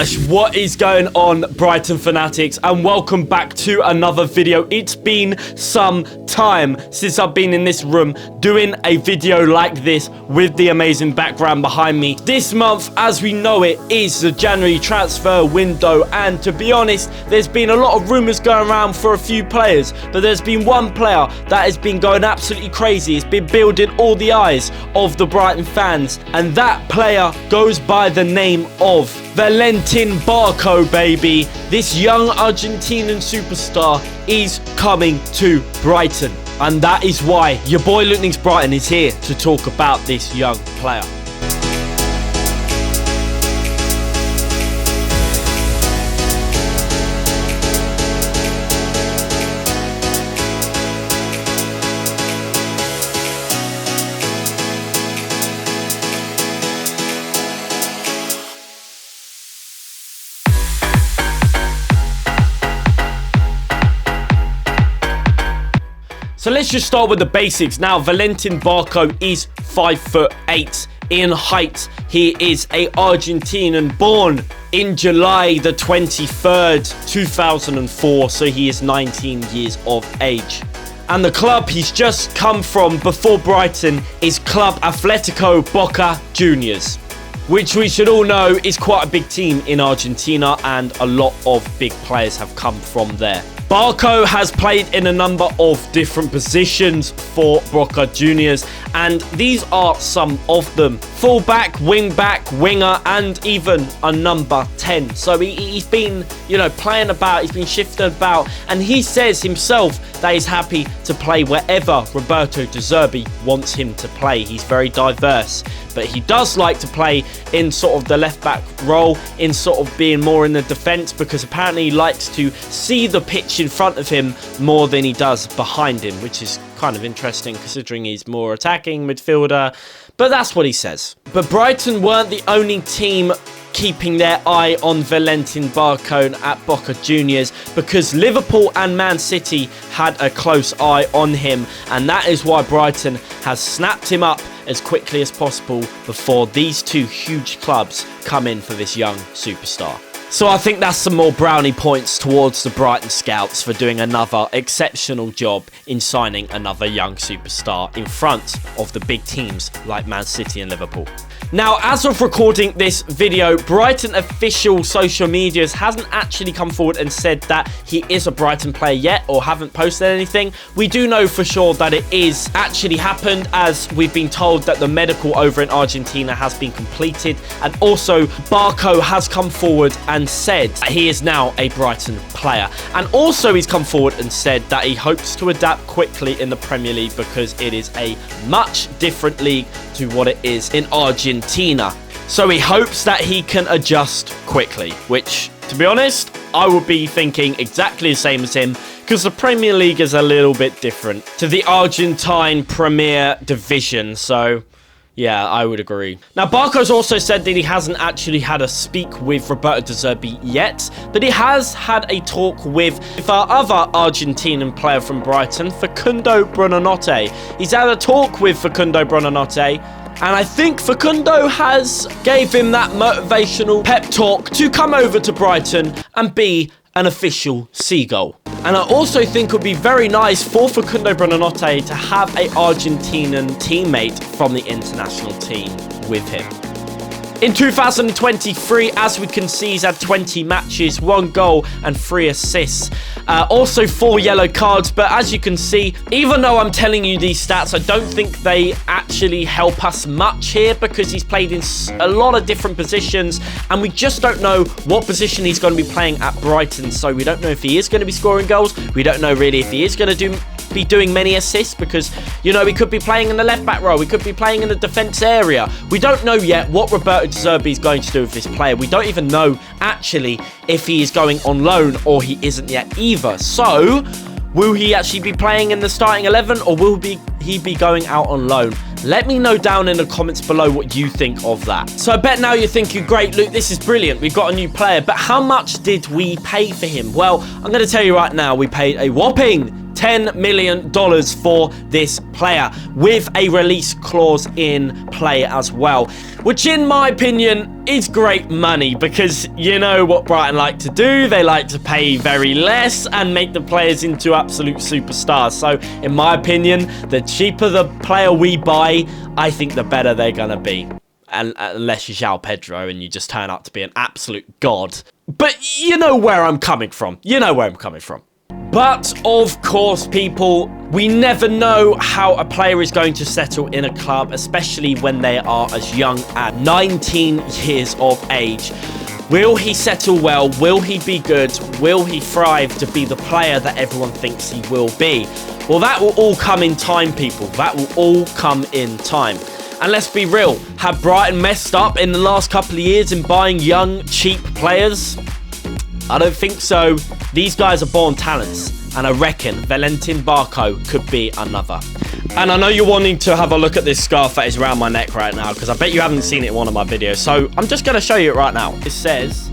gosh, what is going on, Brighton fanatics, and welcome back to another video. It's been some time since I've been in this room doing a video like this with the amazing background behind me. This month, as we know it, is the January transfer window, and to be honest, there's been a lot of rumours going around for a few players, but there's been one player that has been going absolutely crazy. It's been building all the eyes of the Brighton fans, and that player goes by the name of Valentn Barco, baby. This young Argentinian superstar is coming to Brighton, and that is why your boy LiNX Brighton is here to talk about this young player. So let's just start with the basics. Now, Valentn Barco is 5'8" in height. He is a Argentinian born in July the 23rd, 2004. So he is 19 years of age. And the club he's just come from before Brighton is Club Atletico Boca Juniors, which we should all know is quite a big team in Argentina, and a lot of big players have come from there. Barco has played in a number of different positions for Boca Juniors, and these are some of them: fullback, wing-back, winger, and even a number 10. So he's been, playing about, he's been shifted about, and he says himself that he's happy to play wherever Roberto wants him to play. He's very diverse, but he does like to play in sort of the left-back role, in sort of being more in the defence, because apparently he likes to see the pitch in front of him more than he does behind him, which is kind of interesting considering he's more attacking midfielder, but that's what he says. But Brighton weren't the only team keeping their eye on Valentn Barco at Boca Juniors, because Liverpool and Man City had a close eye on him, and that is why Brighton has snapped him up as quickly as possible before these two huge clubs come in for this young superstar. So I think that's some more brownie points towards the Brighton scouts for doing another exceptional job in signing another young superstar in front of the big teams like Man City and Liverpool. Now, as of recording this video, Brighton official social medias hasn't actually come forward and said that he is a Brighton player yet, or haven't posted anything. We do know for sure that it is actually happened, as we've been told that the medical over in Argentina has been completed, and also Barco has come forward and said that he is now a Brighton player, and also he's come forward and said that he hopes to adapt quickly in the Premier League, because it is a much different league to what it is in Argentina. So he hopes that he can adjust quickly, which, to be honest, I would be thinking exactly the same as him, because the Premier League is a little bit different to the Argentine Premier Division. So yeah, I would agree. Now, Barco's also said that he hasn't actually had a speak with Roberto yet, but he has had a talk with our other Argentinian player from Brighton, Facundo Buonanotte. He's had a talk with Facundo Buonanotte, and I think Facundo has gave him that motivational pep talk to come over to Brighton and be an official Seagull. And I also think it would be very nice for Facundo Buonanotte to have an Argentinian teammate from the international team with him. In 2023, as we can see, he's had 20 matches, 1 goal and 3 assists. Also 4 yellow cards, but as you can see, even though I'm telling you these stats, I don't think they actually help us much here, because he's played in a lot of different positions, and we just don't know what position he's going to be playing at Brighton. So we don't know if he is going to be scoring goals. We don't know really if he is going to be doing many assists, because we could be playing in the left back row, we could be playing in the defense area. We don't know yet what Roberto is going to do with this player. We don't even know actually if he is going on loan or he isn't yet either. So will he actually be playing in the starting 11, or will he be going out on loan? Let me know down in the comments below what you think of that. So I bet now you're thinking, great, Luke, this is brilliant. We've got a new player, but how much did we pay for him? Well, I'm going to tell you right now, we paid a whopping $10 million for this player with a release clause in play as well, which in my opinion is great money because you know what Brighton like to do. They like to pay very less and make the players into absolute superstars. So in my opinion, the cheaper the player we buy, I think the better they're gonna be. Unless you're João Pedro and you just turn out to be an absolute god. But you know where I'm coming from. You know where I'm coming from. But of course, people, we never know how a player is going to settle in a club, especially when they are as young as 19 years of age. Will he settle well? Will he be good? Will he thrive to be the player that everyone thinks he will be? Well, that will all come in time, people. That will all come in time. And let's be real, have Brighton messed up in the last couple of years in buying young, cheap players? I don't think so. These guys are born talents, and I reckon Valentn Barco could be another. And I know you're wanting to have a look at this scarf that is around my neck right now, because I bet you haven't seen it in one of my videos. So I'm just going to show you it right now. It says,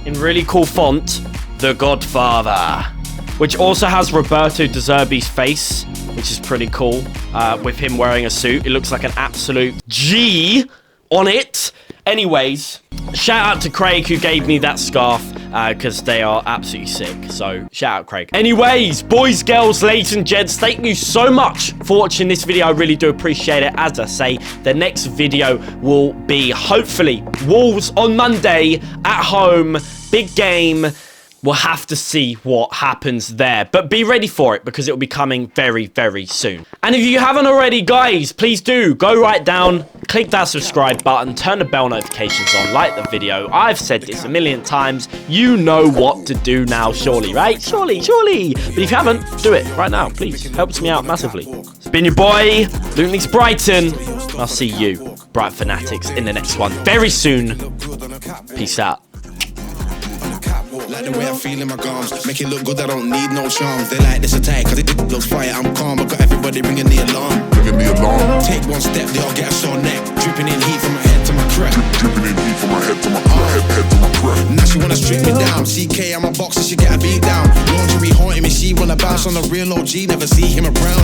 in really cool font, The Godfather, which also has Roberto De Zerbi's face, which is pretty cool, with him wearing a suit. It looks like an absolute G on it. Anyways, shout out to Craig who gave me that scarf, because they are absolutely sick. So shout out Craig. Anyways, boys, girls, ladies and gents, thank you so much for watching this video. I really do appreciate it. As I say, the next video will be hopefully Wolves on Monday at home. Big game. We'll have to see what happens there, but be ready for it because it will be coming very, very soon. And if you haven't already, guys, please do go right down, click that subscribe button, turn the bell notifications on, like the video. I've said this a million times. You know what to do now, surely, right? Surely. But if you haven't, do it right now, please. Helps me out massively. It's been your boy, LiNX Brighton. I'll see you, Brighton fanatics, in the next one very soon. Peace out. Like the way I feel in my gums, make it look good, I don't need no charms. They like this attack, cause it looks fire, I'm calm. I got everybody ringing the alarm. Take one step, they all get a sore neck. Dripping in heat from my head to my crep. Now she wanna strip me down. CK, I'm a boxer, she get a beat down. Lingerie haunting me, she wanna bounce on the real OG, never see him around.